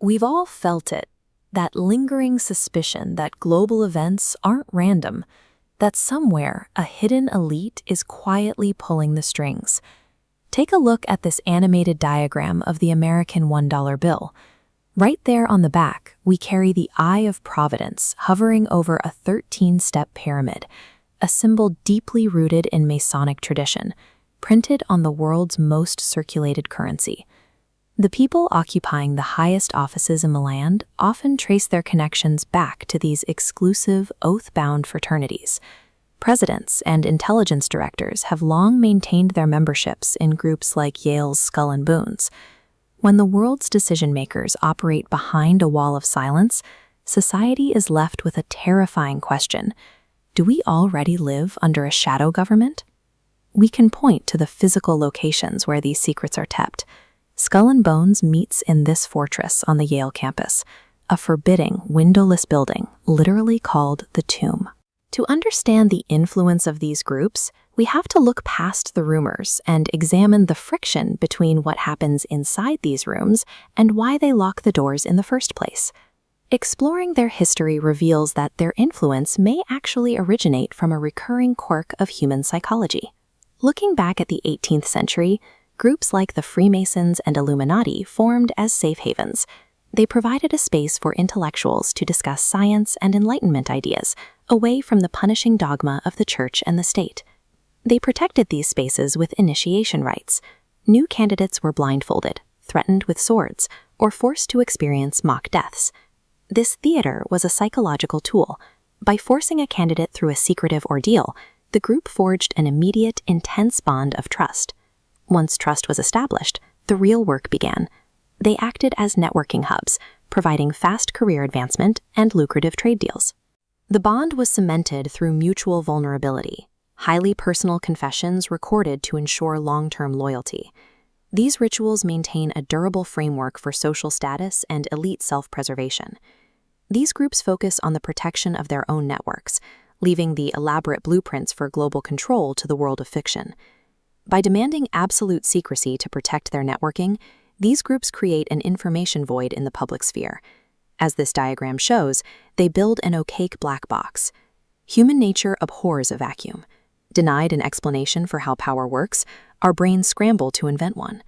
We've all felt it, that lingering suspicion that global events aren't random, that somewhere a hidden elite is quietly pulling the strings. Take a look at this animated diagram of the American $1 bill. Right there on the back, we carry the Eye of Providence hovering over a 13-step pyramid, a symbol deeply rooted in Masonic tradition, printed on the world's most circulated currency. The people occupying the highest offices in the land often trace their connections back to these exclusive, oath-bound fraternities. Presidents and intelligence directors have long maintained their memberships in groups like Yale's Skull and Bones. When the world's decision-makers operate behind a wall of silence, society is left with a terrifying question. Do we already live under a shadow government? We can point to the physical locations where these secrets are kept. Skull and Bones meets in this fortress on the Yale campus, a forbidding, windowless building literally called the Tomb. To understand the influence of these groups, we have to look past the rumors and examine the friction between what happens inside these rooms and why they lock the doors in the first place. Exploring their history reveals that their influence may actually originate from a recurring quirk of human psychology. Looking back at the 18th century, groups like the Freemasons and Illuminati formed as safe havens. They provided a space for intellectuals to discuss science and Enlightenment ideas, away from the punishing dogma of the church and the state. They protected these spaces with initiation rites. New candidates were blindfolded, threatened with swords, or forced to experience mock deaths. This theater was a psychological tool. By forcing a candidate through a secretive ordeal, the group forged an immediate, intense bond of trust. Once trust was established, the real work began. They acted as networking hubs, providing fast career advancement and lucrative trade deals. The bond was cemented through mutual vulnerability, highly personal confessions recorded to ensure long-term loyalty. These rituals maintain a durable framework for social status and elite self-preservation. These groups focus on the protection of their own networks, leaving the elaborate blueprints for global control to the world of fiction. By demanding absolute secrecy to protect their networking, these groups create an information void in the public sphere. As this diagram shows, they build an opaque black box. Human nature abhors a vacuum. Denied an explanation for how power works, our brains scramble to invent one.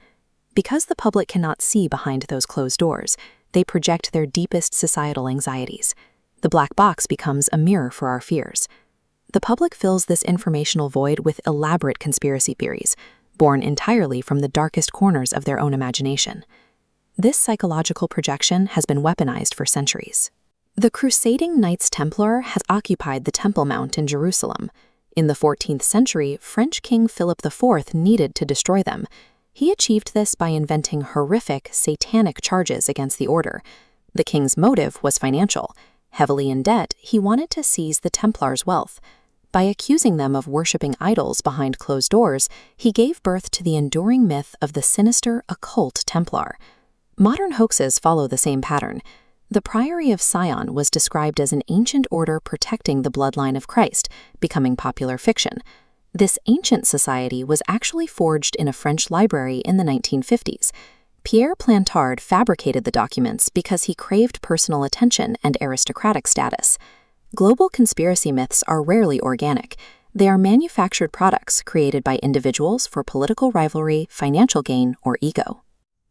Because the public cannot see behind those closed doors, they project their deepest societal anxieties. The black box becomes a mirror for our fears. The public fills this informational void with elaborate conspiracy theories, born entirely from the darkest corners of their own imagination. This psychological projection has been weaponized for centuries. The crusading Knights Templar has occupied the Temple Mount in Jerusalem. In the 14th century, French King Philip IV needed to destroy them. He achieved this by inventing horrific, satanic charges against the order. The king's motive was financial. Heavily in debt, he wanted to seize the Templars' wealth. By accusing them of worshipping idols behind closed doors, he gave birth to the enduring myth of the sinister occult Templar. Modern hoaxes follow the same pattern. The Priory of Sion was described as an ancient order protecting the bloodline of Christ, becoming popular fiction. This ancient society was actually forged in a French library in the 1950s. Pierre Plantard fabricated the documents because he craved personal attention and aristocratic status. Global conspiracy myths are rarely organic. They are manufactured products created by individuals for political rivalry, financial gain, or ego.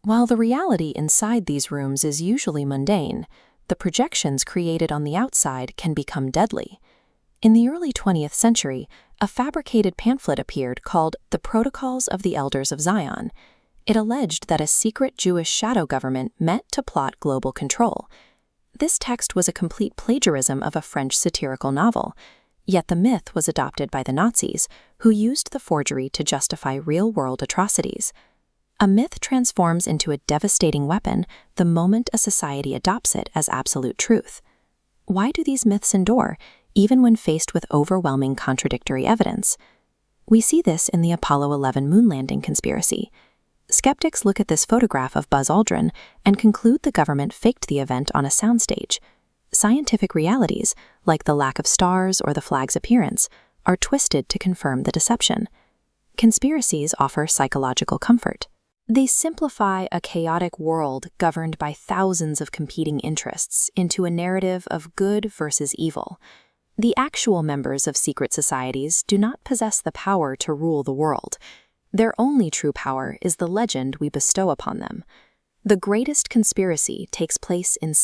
While the reality inside these rooms is usually mundane, the projections created on the outside can become deadly. In the early 20th century, a fabricated pamphlet appeared called The Protocols of the Elders of Zion. It alleged that a secret Jewish shadow government met to plot global control. This text was a complete plagiarism of a French satirical novel, yet the myth was adopted by the Nazis, who used the forgery to justify real-world atrocities. A myth transforms into a devastating weapon the moment a society adopts it as absolute truth. Why do these myths endure, even when faced with overwhelming contradictory evidence? We see this in the Apollo 11 moon landing conspiracy. Skeptics look at this photograph of Buzz Aldrin and conclude the government faked the event on a soundstage. Scientific realities, like the lack of stars or the flag's appearance, are twisted to confirm the deception. Conspiracies offer psychological comfort. They simplify a chaotic world governed by thousands of competing interests into a narrative of good versus evil. The actual members of secret societies do not possess the power to rule the world. Their only true power is the legend we bestow upon them. The greatest conspiracy takes place inside